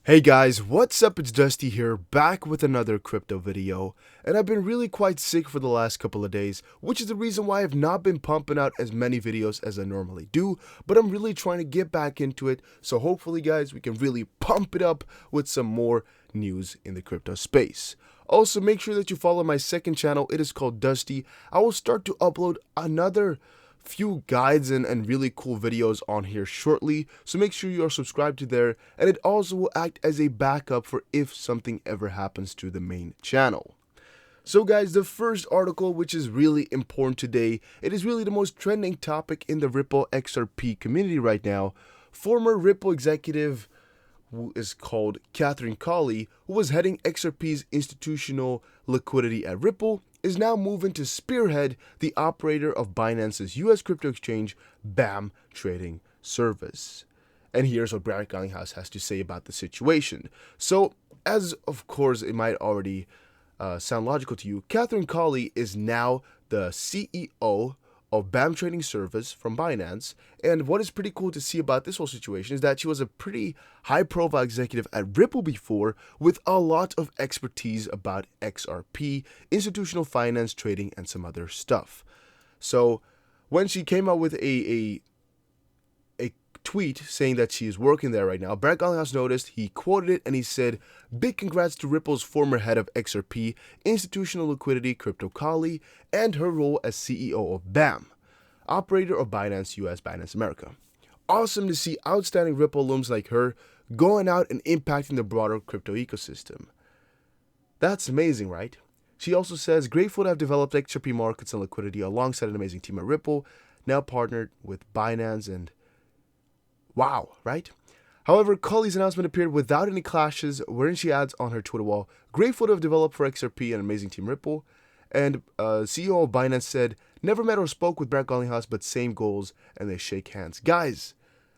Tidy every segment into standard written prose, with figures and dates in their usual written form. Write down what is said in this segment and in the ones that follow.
Hey guys, what's up? It's Dusty here, back with another crypto video, and I've been really quite sick for the last couple of days, which is the reason why I've not been pumping out as many videos as I normally do, but I'm really trying to get back into it, so hopefully guys, we can really pump it up with some more news in the crypto space. Also, make sure that you follow my second channel. It is called Dusty. I will start to upload another few guides and really cool videos on here shortly, so make sure you are subscribed to there, and it also will act as a backup for if something ever happens to the main channel. So guys, the first article, which is really important today, it is really the most trending topic in the Ripple XRP community right now. Former Ripple executive, who is called Katherine Colley, who was heading XRP's institutional liquidity at Ripple, is now moving to spearhead the operator of Binance's US crypto exchange, BAM trading service. And here's what Brad Garlinghouse has to say about the situation. So, as of course it might already sound logical to you, Katherine Colley is now the CEO of BAM trading service from Binance, and what is pretty cool to see about this whole situation is that she was a pretty high-profile executive at Ripple before, with a lot of expertise about XRP, institutional finance, trading, and some other stuff. So when she came out with a tweet saying that she is working there right now, Brad Garlinghouse noticed, he quoted it, and he said, "Big congrats to Ripple's former head of XRP, institutional liquidity, Crypto Colley, and her role as CEO of BAM, operator of Binance US, Binance America. Awesome to see outstanding Ripple alums like her going out and impacting the broader crypto ecosystem." That's amazing, right? She also says, "Grateful to have developed XRP markets and liquidity alongside an amazing team at Ripple, now partnered with Binance," and wow, right? However, Colley's announcement appeared without any clashes, wherein she adds on her Twitter wall, "Grateful to have developed for XRP an amazing team Ripple," and CEO of Binance said, "Never met or spoke with Brad Garlinghouse, but same goals," and they shake hands. Guys,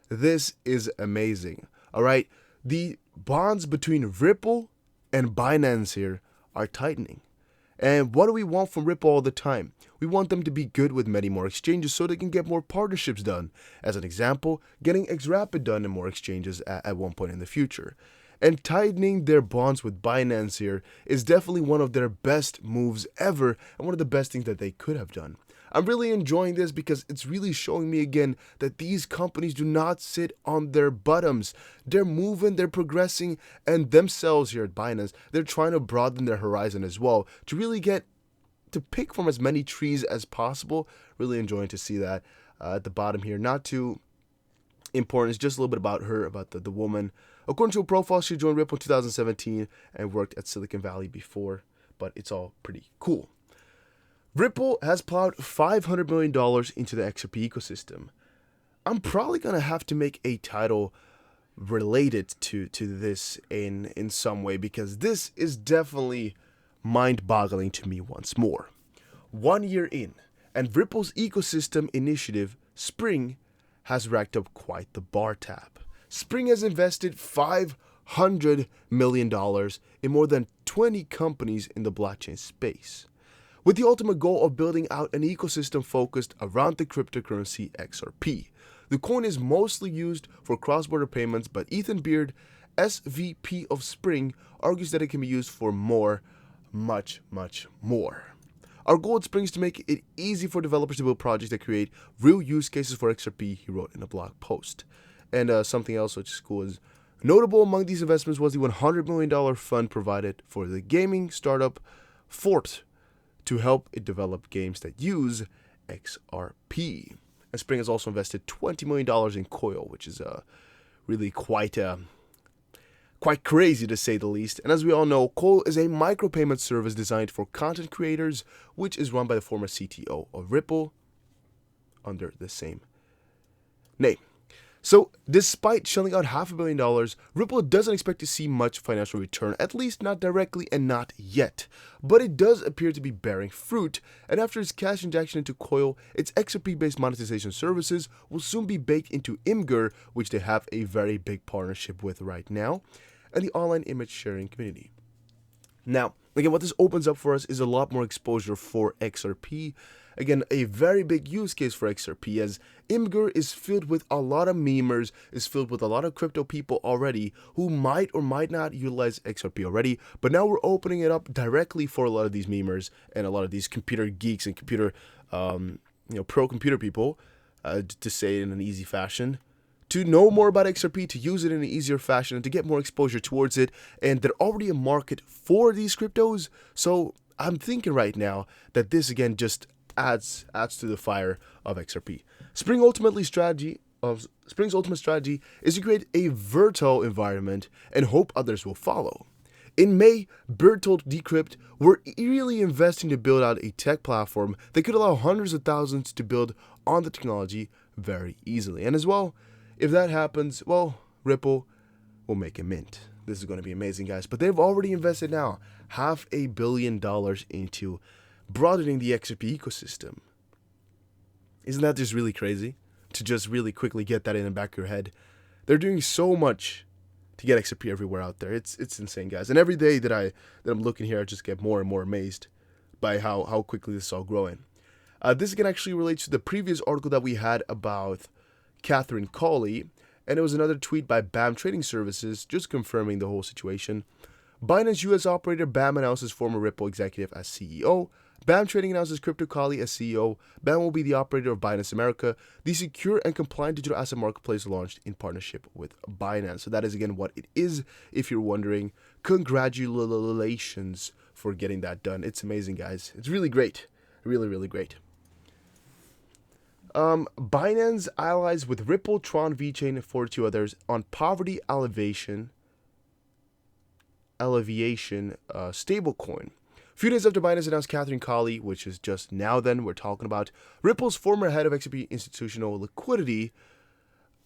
this is amazing, all right? The bonds between Ripple and Binance here are tightening. And what do we want from Ripple all the time? We want them to be good with many more exchanges so they can get more partnerships done. As an example, getting XRP done in more exchanges at one point in the future. And tightening their bonds with Binance here is definitely one of their best moves ever, and one of the best things that they could have done. I'm really enjoying this because it's really showing me again that these companies do not sit on their bottoms. They're moving, they're progressing, and themselves here at Binance, they're trying to broaden their horizon as well to really get to pick from as many trees as possible. Really enjoying to see that at the bottom here. Not too important, it's just a little bit about her, about the woman. According to her profile, she joined Ripple in 2017 and worked at Silicon Valley before, but it's all pretty cool. Ripple has plowed $500 million into the XRP ecosystem. I'm probably going to have to make a title related to this in some way, because this is definitely mind-boggling to me once more. 1 year in, and Ripple's ecosystem initiative, Spring, has racked up quite the bar tab. Spring has invested $500 million in more than 20 companies in the blockchain space, with the ultimate goal of building out an ecosystem focused around the cryptocurrency XRP. The coin is mostly used for cross-border payments, but Ethan Beard, SVP of Spring, argues that it can be used for more, much more. "Our goal at Spring is to make it easy for developers to build projects that create real use cases for XRP," he wrote in a blog post. And something else which is cool is, notable among these investments was the $100 million fund provided for the gaming startup Fort to help it develop games that use XRP. And Spring has also invested $20 million in Coil, which is really quite crazy to say the least. And as we all know, Coil is a micropayment service designed for content creators, which is run by the former CTO of Ripple under the same name. So, despite shelling out $500 million, Ripple doesn't expect to see much financial return, at least not directly and not yet. But it does appear to be bearing fruit, and after its cash injection into Coil, its XRP-based monetization services will soon be baked into Imgur, which they have a very big partnership with right now, and the online image sharing community. Now, again, what this opens up for us is a lot more exposure for XRP. Again, a very big use case for XRP, as Imgur is filled with a lot of memers, is filled with a lot of crypto people already who might or might not utilize XRP already, but now we're opening it up directly for a lot of these memers and a lot of these computer geeks and computer, pro computer people, to say it in an easy fashion, to know more about XRP, to use it in an easier fashion, and to get more exposure towards it. And there's already a market for these cryptos, so I'm thinking right now that this again just adds to the fire of XRP. Spring's ultimate strategy is to create a virtual environment and hope others will follow. In May, Bird told Decrypt, "We're really investing to build out a tech platform that could allow hundreds of thousands to build on the technology very easily." And as well, if that happens, well, Ripple will make a mint. This is going to be amazing, guys. But they've already invested now $500 million into broadening the XRP ecosystem. Isn't that just really crazy? To just really quickly get that in the back of your head. They're doing so much to get XRP everywhere out there. It's insane, guys. And every day that I'm looking here, I just get more and more amazed by how quickly this is all growing. This again actually relates to the previous article that we had about Katherine Colley, and it was another tweet by BAM Trading Services just confirming the whole situation. Binance US operator BAM announces former Ripple executive as CEO. BAM Trading announces Crypto Colley as CEO. BAM will be the operator of Binance America, the secure and compliant digital asset marketplace launched in partnership with Binance. So that is again what it is, if you're wondering. Congratulations for getting that done. It's amazing, guys. It's really great. Really, really great. Binance allies with Ripple, Tron, VeChain, and 42 others on poverty alleviation stablecoin. A few days after Binance announced Katherine Colley, which is just now then we're talking about, Ripple's former head of XRP institutional liquidity,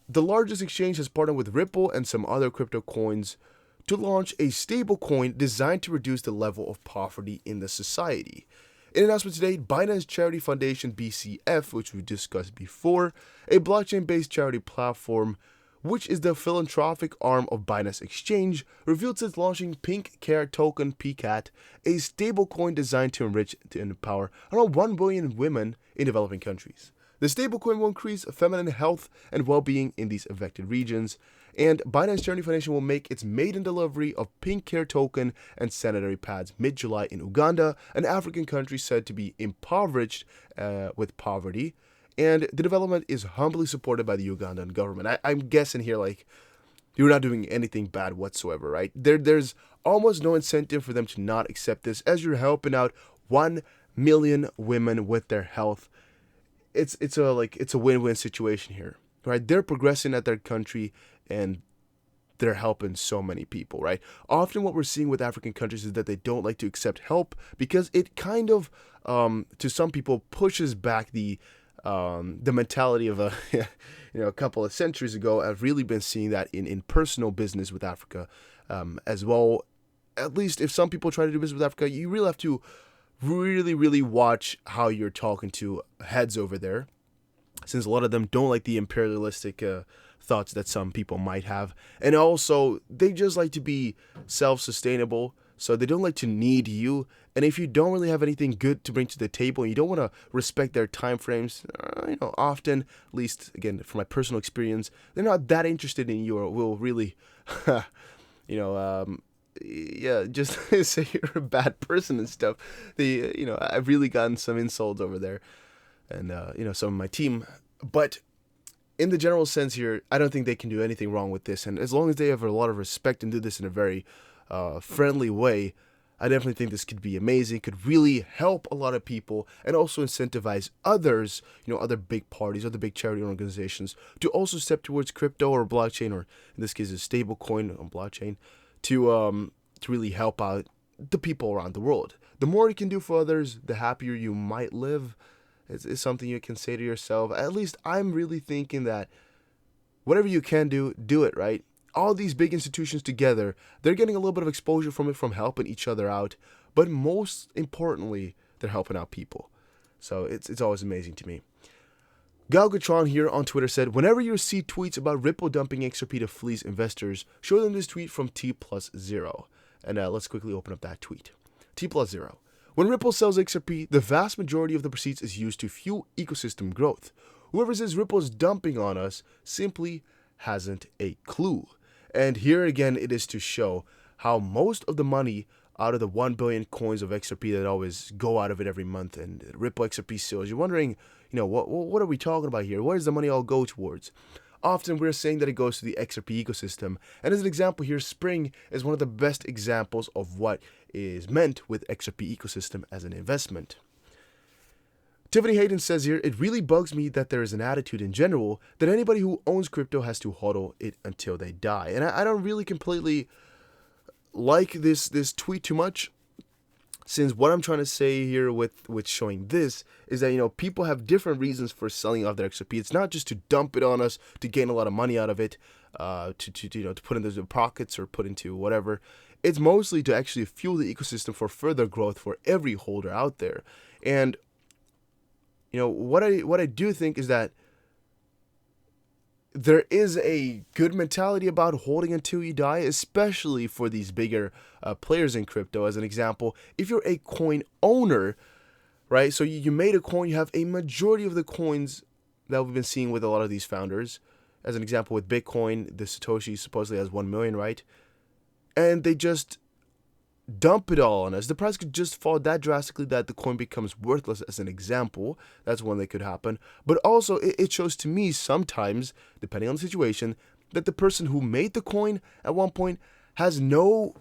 the largest exchange has partnered with Ripple and some other crypto coins to launch a stablecoin designed to reduce the level of poverty in the society. In an announcement today, Binance Charity Foundation BCF, which we discussed before, a blockchain-based charity platform, which is the philanthropic arm of Binance Exchange, revealed it's launching Pink Care Token PCAT, a stablecoin designed to enrich and empower around 1 billion women in developing countries. The stablecoin will increase feminine health and well-being in these affected regions, and Binance Charity Foundation will make its maiden delivery of Pink Care Token and sanitary pads mid-July in Uganda, an African country said to be impoverished with poverty. And the development is humbly supported by the Ugandan government. I'm guessing here, like, you're not doing anything bad whatsoever, right? There's almost no incentive for them to not accept this, as you're helping out 1 million women with their health. It's a win-win situation here, right? They're progressing at their country, and they're helping so many people, right? Often what we're seeing with African countries is that they don't like to accept help because it kind of, to some people, pushes back the mentality of a couple of centuries ago. I've really been seeing that in personal business with Africa as well. At least if some people try to do business with Africa, you really have to really watch how you're talking to heads over there, since a lot of them don't like the imperialistic thoughts that some people might have. And also, they just like to be self-sustainable, so they don't like to need you. And if you don't really have anything good to bring to the table and you don't want to respect their time frames, often, at least again from my personal experience, they're not that interested in you, or will really, just say you're a bad person and stuff. I've really gotten some insults over there, and some of my team. But in the general sense here, I don't think they can do anything wrong with this. And as long as they have a lot of respect and do this in a very friendly way, I definitely think this could be amazing, could really help a lot of people, and also incentivize others, other big parties, other big charity organizations, to also step towards crypto or blockchain, or in this case a stable coin on blockchain, to really help out the people around the world. The more you can do for others, the happier you might live. It's something you can say to yourself. At least I'm really thinking that whatever you can do, do it, right? All these big institutions together, they're getting a little bit of exposure from it, from helping each other out. But most importantly, they're helping out people. So it's always amazing to me. Galgatron here on Twitter said, "Whenever you see tweets about Ripple dumping XRP to fleece investors, show them this tweet from T+0. And let's quickly open up that tweet. T+0. When Ripple sells XRP, the vast majority of the proceeds is used to fuel ecosystem growth. Whoever says Ripple is dumping on us simply hasn't a clue. And here again, it is to show how most of the money out of the 1 billion coins of XRP that always go out of it every month and Ripple XRP sales, you're wondering, what are we talking about here? Where does the money all go towards? Often we're saying that it goes to the XRP ecosystem. And as an example here, Spring is one of the best examples of what is meant with XRP ecosystem as an investment. Tiffany Hayden says here, it really bugs me that there is an attitude in general that anybody who owns crypto has to hodl it until they die. And I don't really completely like this tweet too much, since what I'm trying to say here with showing this is that, people have different reasons for selling off their XRP. It's not just to dump it on us to gain a lot of money out of it, to put in their pockets or put into whatever. It's mostly to actually fuel the ecosystem for further growth for every holder out there. And what I do think is that there is a good mentality about holding until you die, especially for these bigger players in crypto. As an example, if you're a coin owner, right? So you made a coin, you have a majority of the coins that we've been seeing with a lot of these founders. As an example, with Bitcoin, the Satoshi supposedly has 1 million, right? And they just dump it all on us. The price could just fall that drastically that the coin becomes worthless, as an example. That's one that could happen. But also, it shows to me sometimes, depending on the situation, that the person who made the coin at one point has no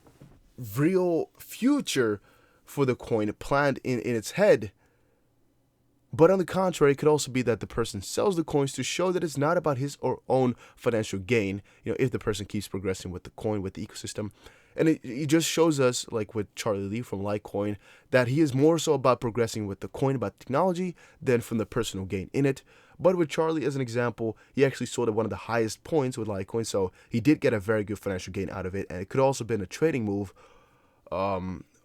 real future for the coin planned in its head. But on the contrary, it could also be that the person sells the coins to show that it's not about his or own financial gain, if the person keeps progressing with the coin, with the ecosystem. And it just shows us, like with Charlie Lee from Litecoin, that he is more so about progressing with the coin, about technology, than from the personal gain in it. But with Charlie, as an example, he actually sold at one of the highest points with Litecoin, so he did get a very good financial gain out of it, and it could also have been a trading move.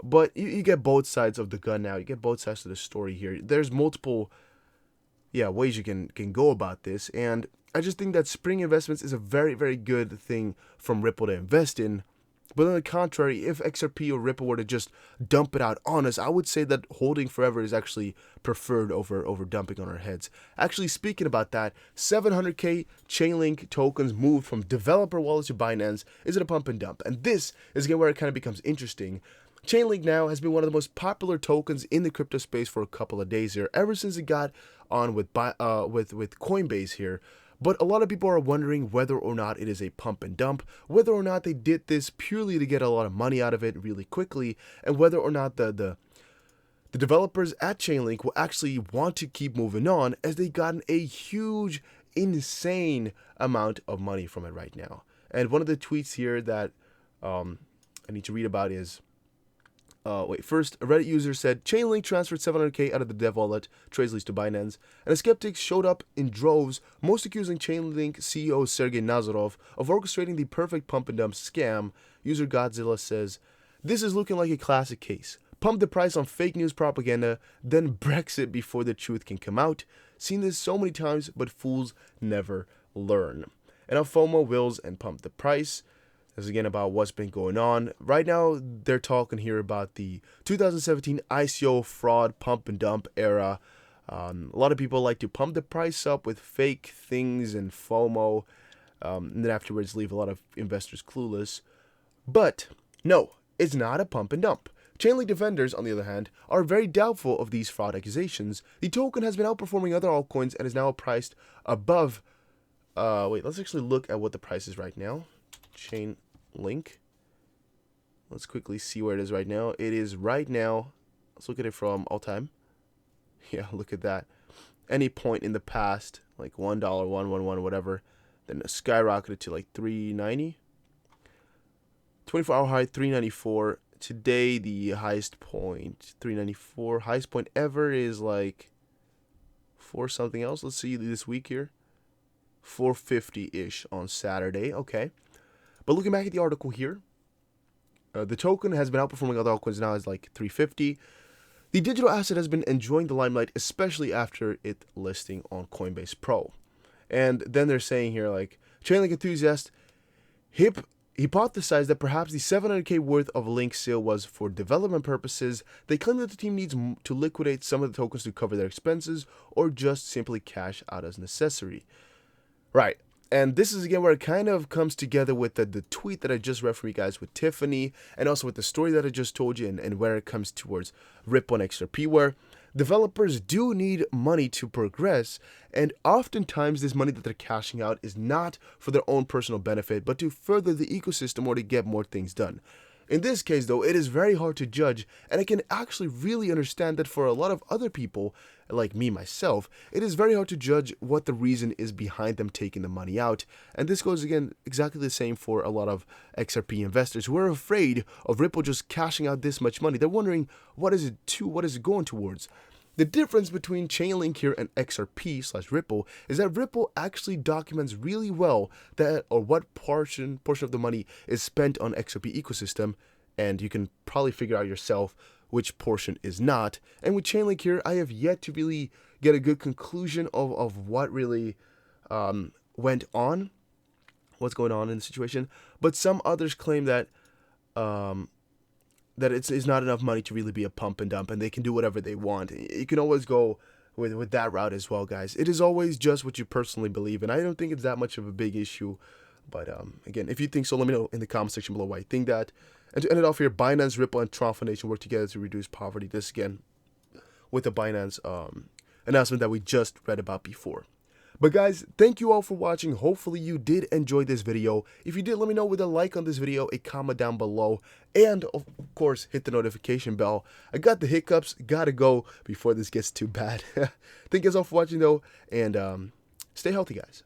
But you get both sides of the gun now. You get both sides of the story here. There's multiple ways you can go about this, and I just think that Spring Investments is a very, very good thing from Ripple to invest in. But on the contrary, if XRP or Ripple were to just dump it out on us, I would say that holding forever is actually preferred over dumping on our heads. Actually, speaking about that, 700k Chainlink tokens moved from developer wallets to Binance. Is it a pump and dump? And this is again where it kind of becomes interesting. Chainlink now has been one of the most popular tokens in the crypto space for a couple of days here, ever since it got on with Coinbase here. But a lot of people are wondering whether or not it is a pump and dump, whether or not they did this purely to get a lot of money out of it really quickly, and whether or not the developers at Chainlink will actually want to keep moving on, as they've gotten a huge, insane amount of money from it right now. And one of the tweets here that I need to read about is, first, a Reddit user said, Chainlink transferred 700k out of the dev wallet, Tracelease to Binance, and the skeptics showed up in droves, most accusing Chainlink CEO Sergey Nazarov of orchestrating the perfect pump and dump scam. User Godzilla says, this is looking like a classic case. Pump the price on fake news propaganda, then Brexit before the truth can come out. Seen this so many times, but fools never learn. And now FOMO wills and pump the price. This is again about what's been going on. Right now, they're talking here about the 2017 ICO fraud pump and dump era. A lot of people like to pump the price up with fake things and FOMO, and then afterwards leave a lot of investors clueless. But no, it's not a pump and dump. Chainlink defenders, on the other hand, are very doubtful of these fraud accusations. The token has been outperforming other altcoins and is now priced above. Let's actually look at what the price is right now. Chainlink. Let's quickly see where it is right now. It is right now, let's look at it from all time. Yeah, look at that. Any point in the past, like $1, 111, whatever, then it skyrocketed to like $3.90. 24-hour high, $3.94. Today, the highest point, $3.94. Highest point ever is like $4 something else. Let's see this week here. $4.50-ish on Saturday. Okay. But looking back at the article here, the token has been outperforming other altcoins, now is like $3.50. The digital asset has been enjoying the limelight, especially after it listing on Coinbase Pro. And then they're saying here, like, Chainlink enthusiast, hip hypothesized that perhaps the 700k worth of Link sale was for development purposes. They claim that the team needs to liquidate some of the tokens to cover their expenses or just simply cash out as necessary. Right. And this is again where it kind of comes together with the tweet that I just read from you guys with Tiffany, and also with the story that I just told you, and where it comes towards Ripple and XRP, where developers do need money to progress, and oftentimes this money that they're cashing out is not for their own personal benefit, but to further the ecosystem or to get more things done. In this case, though, it is very hard to judge, and I can actually really understand that for a lot of other people, like me myself, it is very hard to judge what the reason is behind them taking the money out. And this goes, again, exactly the same for a lot of XRP investors who are afraid of Ripple just cashing out this much money. They're wondering, what is it going towards? The difference between Chainlink here and XRP/Ripple is that Ripple actually documents really well that or what portion of the money is spent on XRP ecosystem, and you can probably figure out yourself which portion is not. And with Chainlink here, I have yet to really get a good conclusion of what really went on, what's going on in the situation. But some others claim that that it's not enough money to really be a pump and dump, and they can do whatever they want. You can always go with that route as well, guys. It is always just what you personally believe, and I don't think it's that much of a big issue. But again, if you think so, let me know in the comment section below why you think that. And to end it off here, Binance, Ripple, and Tron Foundation work together to reduce poverty. This again with the Binance announcement that we just read about before. But guys, thank you all for watching. Hopefully you did enjoy this video. If you did, let me know with a like on this video, a comment down below, and of course hit the notification bell. I got the hiccups, gotta go before this gets too bad. Thank you guys all for watching though, and stay healthy, guys.